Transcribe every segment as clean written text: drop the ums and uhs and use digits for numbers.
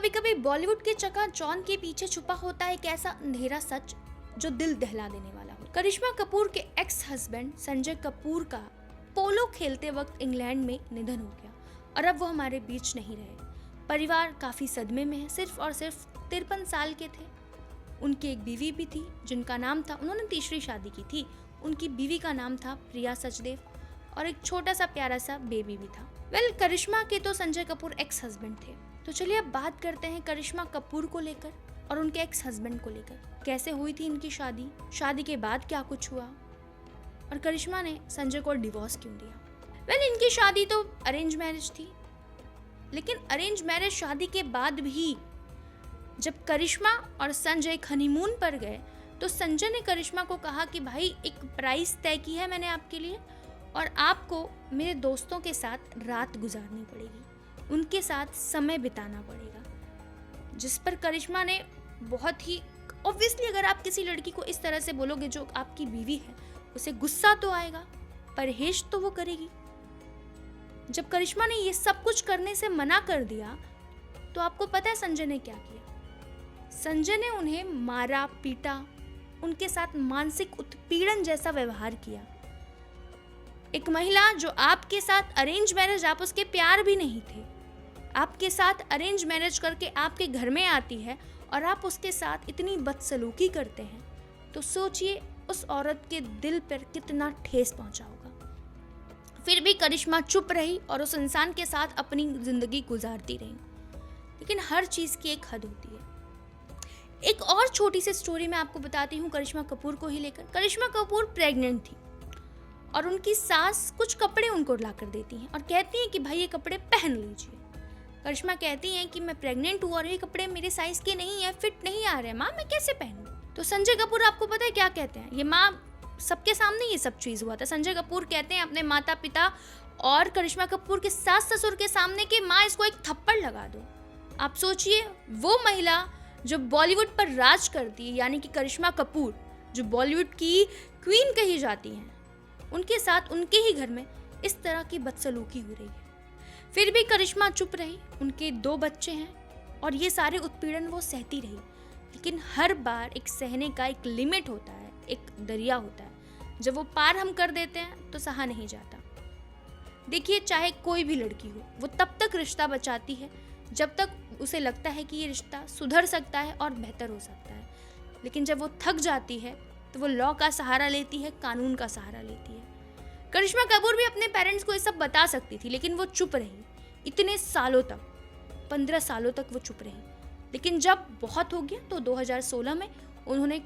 कभी कभी बॉलीवुड के चकाचौंध के पीछे छुपा होता है एक ऐसा अंधेरा सच जो दिल दहला देने वाला हो। करिश्मा कपूर के एक्स हस्बैंड संजय कपूर का पोलो खेलते वक्त इंग्लैंड में निधन हो गया और अब वो हमारे बीच नहीं रहे। परिवार काफी सदमे में है। सिर्फ और सिर्फ 53 साल के थे। उनकी एक बीवी भी थी जिनका नाम था, उन्होंने तीसरी शादी की थी, उनकी बीवी का नाम था प्रिया सचदेव और एक छोटा सा प्यारा सा बेबी भी था। करिश्मा के तो संजय कपूर एक्स हस्बैंड थे। तो चलिए अब बात करते हैं करिश्मा कपूर को लेकर और उनके एक्स हस्बैंड को लेकर। कैसे हुई थी इनकी शादी, शादी के बाद क्या कुछ हुआ और करिश्मा ने संजय को डिवोर्स क्यों दिया। इनकी शादी तो अरेंज मैरिज थी, लेकिन अरेंज मैरिज शादी के बाद भी जब करिश्मा और संजय हनीमून पर गए तो संजय ने करिश्मा को कहा कि भाई एक प्राइस तय की है मैंने आपके लिए और आपको मेरे दोस्तों के साथ रात गुजारनी पड़ेगी, उनके साथ समय बिताना पड़ेगा। जिस पर करिश्मा ने बहुत ही ऑब्वियसली, अगर आप किसी लड़की को इस तरह से बोलोगे जो आपकी बीवी है, उसे गुस्सा तो आएगा, परहेज तो वो करेगी। जब करिश्मा ने ये सब कुछ करने से मना कर दिया तो आपको पता है संजय ने क्या किया। संजय ने उन्हें मारा, पीटा, उनके साथ मानसिक उत्पीड़न जैसा व्यवहार किया। एक महिला जो आपके साथ अरेंज मैरिज, आप उसके प्यार भी नहीं थे, आपके साथ अरेंज मैरिज करके आपके घर में आती है और आप उसके साथ इतनी बदसलूकी करते हैं, तो सोचिए उस औरत के दिल पर कितना ठेस पहुंचा होगा। फिर भी करिश्मा चुप रही और उस इंसान के साथ अपनी जिंदगी गुजारती रही। लेकिन हर चीज की एक हद होती है। एक और छोटी सी स्टोरी मैं आपको बताती हूँ करिश्मा कपूर को ही लेकर। करिश्मा कपूर प्रेग्नेंट थी और उनकी सास कुछ कपड़े उनको ला कर देती हैं और कहती हैं कि भाई ये कपड़े पहन लीजिए। करिश्मा कहती हैं कि मैं प्रेग्नेंट हूँ और ये कपड़े मेरे साइज के नहीं है, फिट नहीं आ रहे, माँ मैं कैसे पहनूं। तो संजय कपूर आपको पता है क्या कहते हैं, ये माँ सबके सामने ये सब चीज़ हुआ था। संजय कपूर कहते हैं अपने माता पिता और करिश्मा कपूर के सास ससुर के सामने कि माँ इसको एक थप्पड़ लगा दो। आप सोचिए वो महिला जो बॉलीवुड पर राज करती है, यानी कि करिश्मा कपूर जो बॉलीवुड की क्वीन कही जाती हैं, उनके साथ उनके ही घर में इस तरह की बदसलूकी हो रही है। फिर भी करिश्मा चुप रही। उनके 2 बच्चे हैं और ये सारे उत्पीड़न वो सहती रही। लेकिन हर बार एक सहने का एक लिमिट होता है, एक दरिया होता है। जब वो पार हम कर देते हैं तो सहा नहीं जाता। देखिए चाहे कोई भी लड़की हो, वो तब तक रिश्ता बचाती है जब तक उसे लगता है कि ये रिश्ता सुधर सकता है और बेहतर हो सकता है। लेकिन जब वो थक जाती है तो वो लॉ का सहारा लेती है, कानून का सहारा लेती है। करिश्मा कपूर भी अपने पेरेंट्स को ये सब बता सकती थी, लेकिन वो चुप रही इतने सालों तक, 15 सालों तक वो चुप रही। लेकिन जब बहुत हो गया तो 2016 में उन्होंने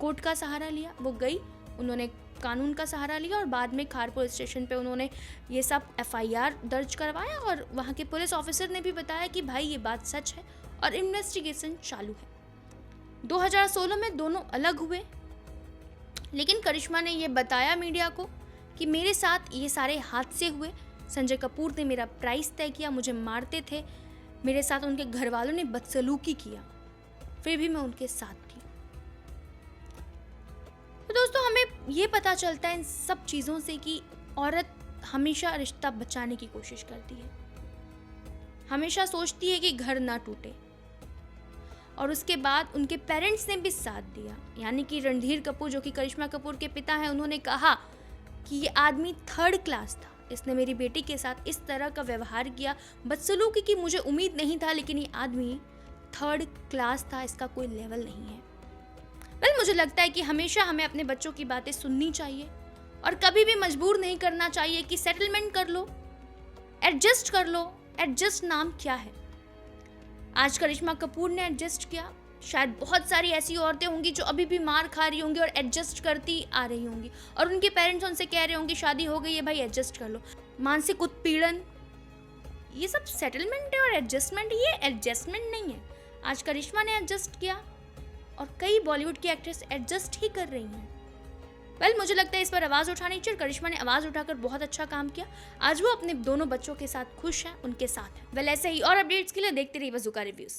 कोर्ट का सहारा लिया। वो गई, उन्होंने कानून का सहारा लिया और बाद में खार पुलिस स्टेशन पे उन्होंने ये सब FIR दर्ज करवाया और वहाँ के पुलिस ऑफिसर ने भी बताया कि भाई ये बात सच है और इन्वेस्टिगेशन चालू है। 2016 में दोनों अलग हुए, लेकिन करिश्मा ने ये बताया मीडिया को कि मेरे साथ ये सारे हादसे हुए, संजय कपूर ने मेरा प्राइस तय किया, मुझे मारते थे, मेरे साथ उनके घर वालों ने बदसलूकी किया, फिर भी मैं उनके साथ थी। तो दोस्तों हमें ये पता चलता है इन सब चीज़ों से कि औरत हमेशा रिश्ता बचाने की कोशिश करती है, हमेशा सोचती है कि घर ना टूटे। और उसके बाद उनके पेरेंट्स ने भी साथ दिया, यानी कि रणधीर कपूर जो कि करिश्मा कपूर के पिता हैं, उन्होंने कहा कि ये आदमी 3rd क्लास था, इसने मेरी बेटी के साथ इस तरह का व्यवहार किया, बदसलूकी की मुझे उम्मीद नहीं था, लेकिन ये आदमी 3rd क्लास था, इसका कोई लेवल नहीं है। मुझे लगता है कि हमेशा हमें अपने बच्चों की बातें सुननी चाहिए और कभी भी मजबूर नहीं करना चाहिए कि सेटलमेंट कर लो, एडजस्ट कर लो। एडजस्ट नाम क्या है? आज करिश्मा कपूर ने एडजस्ट किया, शायद बहुत सारी ऐसी औरतें होंगी जो अभी भी मार खा रही होंगी और एडजस्ट करती आ रही होंगी और उनके पेरेंट्स उनसे कह रहे होंगे शादी हो गई है भाई एडजस्ट कर लो। मानसिक उत्पीड़न, ये सब सेटलमेंट है और एडजस्टमेंट, ये एडजस्टमेंट नहीं है। आज करिश्मा ने एडजस्ट किया और कई बॉलीवुड की एक्ट्रेस एडजस्ट ही कर रही हैं। मुझे लगता है इस पर आवाज़ उठानी चाहिए। करिश्मा ने आवाज़ उठाकर बहुत अच्छा काम किया। आज वो अपने दोनों बच्चों के साथ खुश हैं, उनके साथ हैं। ऐसे ही और अपडेट्स के लिए देखते रहिए बज़ूका रिव्यूज़।